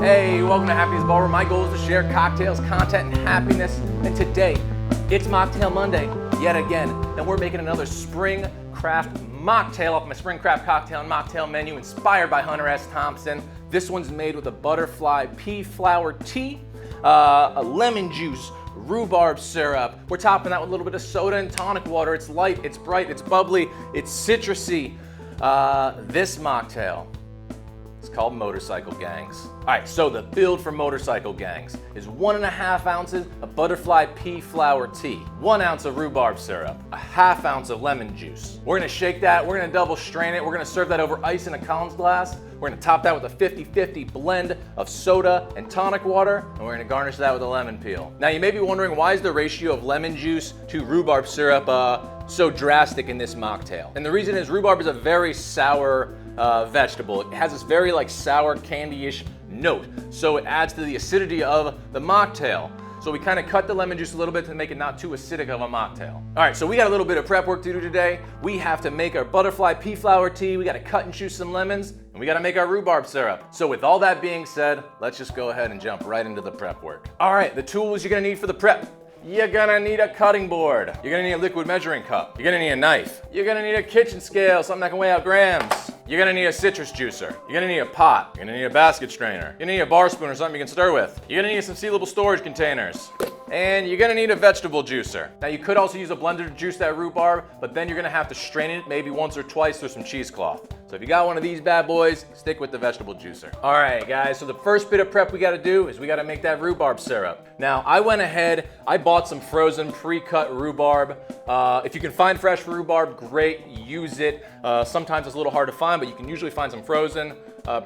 Hey, welcome to Happiness Bar, where my goal is to share cocktails, content, and happiness. And today, it's Mocktail Monday, yet again. And we're making another spring craft mocktail off my spring craft cocktail and mocktail menu inspired by Hunter S. Thompson. This one's made with a Butterfly Pea Flower Tea, a lemon juice, rhubarb syrup. We're topping that with a little bit of soda and tonic water. It's light, it's bright, it's bubbly, it's citrusy. This mocktail, it's called Motorcycle Gangs. All right, so the build for Motorcycle Gangs is 1.5 ounces of Butterfly Pea Flower Tea, 1 ounce of rhubarb syrup, a 1/2 ounce of lemon juice. We're gonna shake that, we're gonna double strain it, we're gonna serve that over ice in a Collins glass. We're gonna top that with a 50-50 blend of soda and tonic water, and we're gonna garnish that with a lemon peel. Now you may be wondering, why is the ratio of lemon juice to rhubarb syrup so drastic in this mocktail? And the reason is rhubarb is a very sour vegetable. It has this very sour candy-ish note, so it adds to the acidity of the mocktail. So we kind of cut the lemon juice a little bit to make it not too acidic of a mocktail. All right, so we got a little bit of prep work to do today. We have to make our Butterfly Pea Flower Tea, we got to cut and choose some lemons, and we got to make our rhubarb syrup. So with all that being said, let's just go ahead and jump right into the prep work. All right, the tools you're gonna need for the prep. You're gonna need a cutting board. You're gonna need a liquid measuring cup. You're gonna need a knife. You're gonna need a kitchen scale, something that can weigh out grams. You're gonna need a citrus juicer. You're gonna need a pot. You're gonna need a basket strainer. You're gonna need a bar spoon or something you can stir with. You're gonna need some sealable storage containers. And you're gonna need a vegetable juicer. Now you could also use a blender to juice that rhubarb, but then you're gonna have to strain it maybe once or twice through some cheesecloth. So if you got one of these bad boys, stick with the vegetable juicer. All right, guys, so the first bit of prep we gotta do is we gotta make that rhubarb syrup. Now, I went ahead, I bought some frozen pre-cut rhubarb. If you can find fresh rhubarb, great, use it. Sometimes it's a little hard to find, but you can usually find some frozen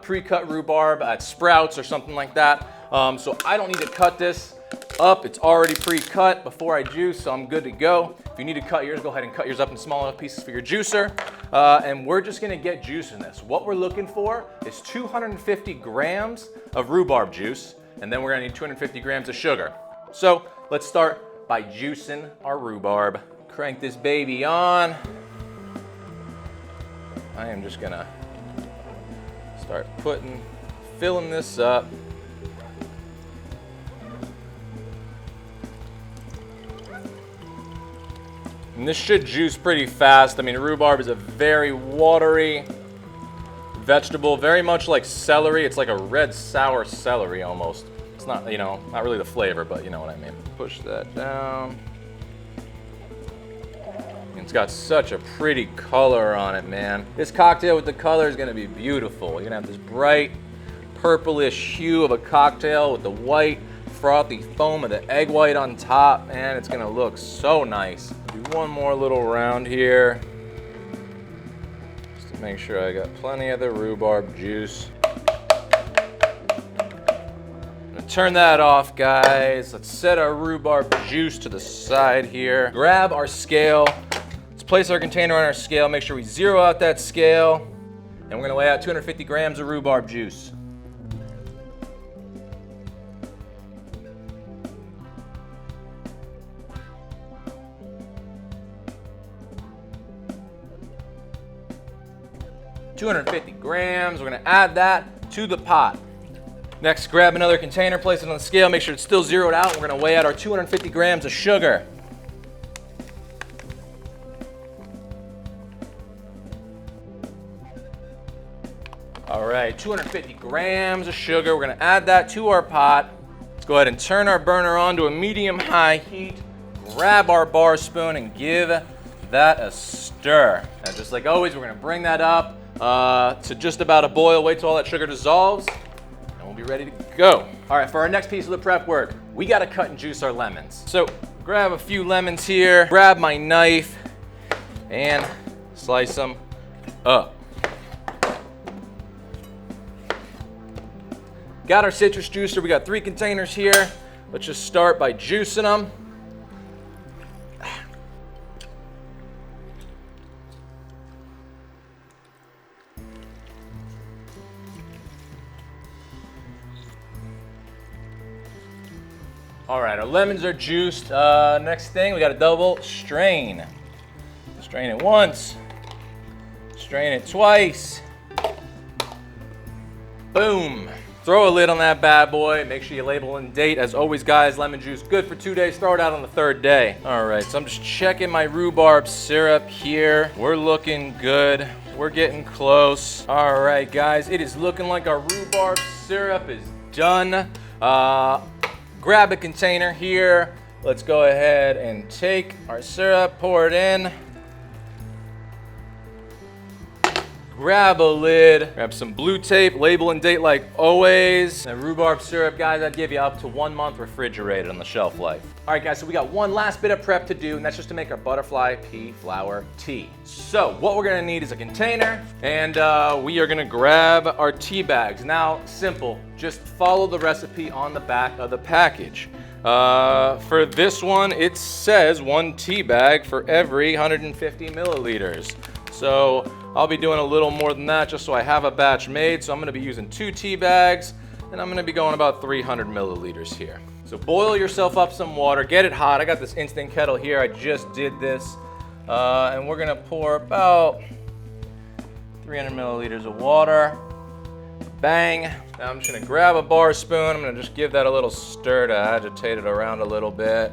pre-cut rhubarb at Sprouts or something like that. So I don't need to cut this up. It's already pre-cut before I juice, so I'm good to go. If you need to cut yours, go ahead and cut yours up in small enough pieces for your juicer. And we're just gonna get juice in this. What we're looking for is 250 grams of rhubarb juice, and then we're gonna need 250 grams of sugar. So let's start by juicing our rhubarb. Crank this baby on. I am just gonna start filling this up. And this should juice pretty fast. I mean, rhubarb is a very watery vegetable, very much like celery. It's like a red sour celery almost. It's not, not really the flavor, but you know what I mean. Push that down. It's got such a pretty color on it, man. This cocktail with the color is gonna be beautiful. You're gonna have this bright purplish hue of a cocktail with the white frothy foam of the egg white on top, and it's gonna look so nice. Do one more little round here, just to make sure I got plenty of the rhubarb juice. I'm gonna turn that off, guys. Let's set our rhubarb juice to the side here. Grab our scale. Let's place our container on our scale. Make sure we zero out that scale, and we're gonna weigh out 250 grams of rhubarb juice. $250 grams. We're gonna add that to the pot. Next, grab another container, place it on the scale, make sure it's still zeroed out. We're gonna weigh out our 250 grams of sugar. All right, 250 grams of sugar. We're gonna add that to our pot. Let's go ahead and turn our burner on to a medium-high heat. Grab our bar spoon and give that a stir. Now, just like always, we're gonna bring that up to just about a boil. Wait till all that sugar dissolves, and we'll be ready to go. All right, for our next piece of the prep work, we gotta cut and juice our lemons. So grab a few lemons here, grab my knife, and slice them up. Got our citrus juicer, we got 3 containers here. Let's just start by juicing them. All right, our lemons are juiced. Next thing, we got a double strain. Strain it once, strain it twice. Boom. Throw a lid on that bad boy. Make sure you label and date. As always, guys, lemon juice good for 2 days. Throw it out on the 3rd day. All right, so I'm just checking my rhubarb syrup here. We're looking good. We're getting close. All right, guys, it is looking like our rhubarb syrup is done. Grab a container here. Let's go ahead and take our syrup, pour it in. Grab a lid, grab some blue tape, label and date like always. And rhubarb syrup, guys, I'd give you up to 1 month refrigerated on the shelf life. All right, guys, so we got one last bit of prep to do, and that's just to make our Butterfly Pea Flower Tea. So what we're gonna need is a container, and we are gonna grab our tea bags. Now, simple, just follow the recipe on the back of the package. For this one, it says 1 tea bag for every 150 milliliters. So I'll be doing a little more than that just so I have a batch made. So I'm gonna be using 2 tea bags, and I'm gonna be going about 300 milliliters here. So boil yourself up some water, get it hot. I got this instant kettle here, I just did this. And we're gonna pour about 300 milliliters of water. Bang. Now I'm just gonna grab a bar spoon. I'm gonna just give that a little stir to agitate it around a little bit.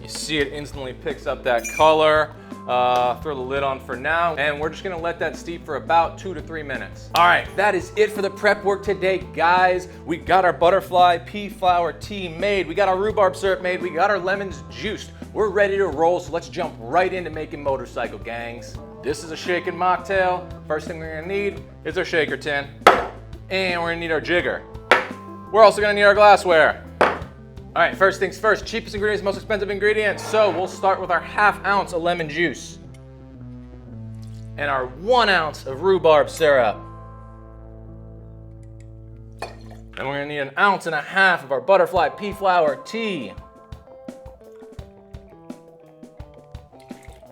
You see it instantly picks up that color. Throw the lid on for now, and we're just gonna let that steep for about 2 to 3 minutes. All right, that is it for the prep work today, guys. We got our Butterfly Pea Flower Tea made, we got our rhubarb syrup made, we got our lemons juiced. We're ready to roll, so let's jump right into making Motorcycle Gangs. This is a shaken mocktail. First thing we're gonna need is our shaker tin, and we're gonna need our jigger. We're also gonna need our glassware. All right, first things first, cheapest ingredients, most expensive ingredients. So we'll start with our 1/2 ounce of lemon juice and our 1 ounce of rhubarb syrup. And we're gonna need 1.5 ounces of our Butterfly Pea Flower Tea.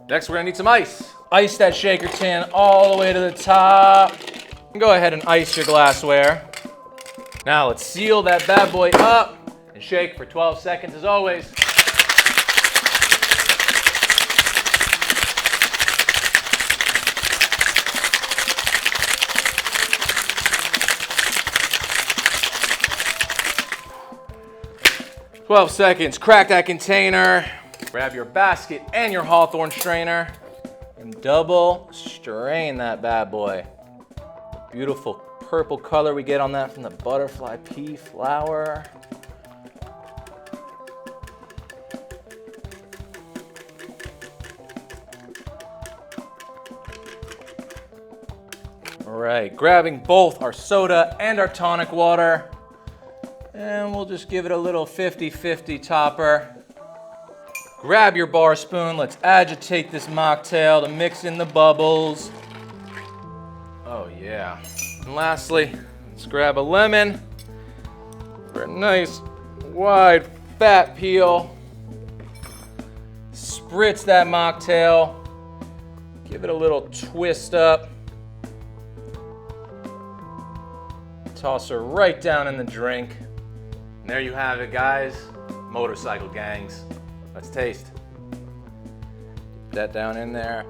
Next, we're gonna need some ice. Ice that shaker tin all the way to the top. And go ahead and ice your glassware. Now let's seal that bad boy up. Shake for 12 seconds as always. Crack that container. Grab your basket and your Hawthorne strainer and double strain that bad boy. Beautiful purple color we get on that from the Butterfly Pea Flower. All right, grabbing both our soda and our tonic water, and we'll just give it a little 50-50 topper. Grab your bar spoon, let's agitate this mocktail to mix in the bubbles. Oh yeah. And lastly, let's grab a lemon for a nice wide fat peel. Spritz that mocktail, give it a little twist up. Toss her right down in the drink. And there you have it, guys. Motorcycle Gangs. Let's taste. Put that down in there.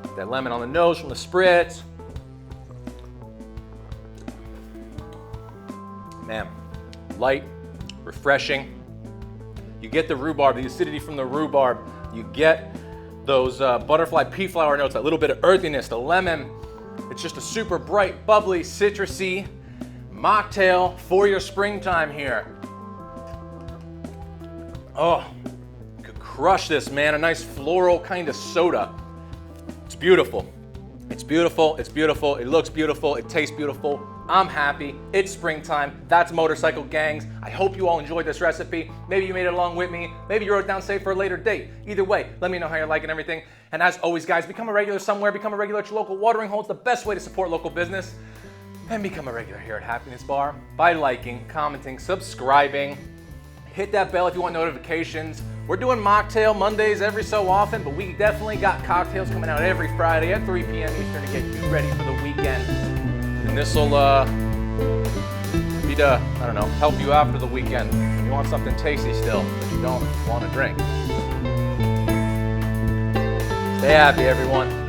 Get that lemon on the nose from the spritz. Man, light, refreshing. You get the rhubarb, the acidity from the rhubarb. You get those butterfly pea flower notes, that little bit of earthiness, the lemon. It's just a super bright, bubbly, citrusy mocktail for your springtime here. Oh, you could crush this, man. A nice floral kind of soda. It's beautiful. It's beautiful, it's beautiful, it looks beautiful, it tastes beautiful. I'm happy, it's springtime, that's Motorcycle Gangs. I hope you all enjoyed this recipe. Maybe you made it along with me, maybe you wrote it down, save for a later date. Either way, let me know how you're liking everything. And as always, guys, become a regular somewhere, become a regular at your local watering hole. It's the best way to support local business. And become a regular here at Happiness Bar by liking, commenting, subscribing. Hit that bell if you want notifications. We're doing Mocktail Mondays every so often, but we definitely got cocktails coming out every Friday at 3 p.m. Eastern to get you ready for the weekend. And this will be to, I don't know, help you after the weekend. If you want something tasty still, but you don't want to drink. Stay happy, everyone.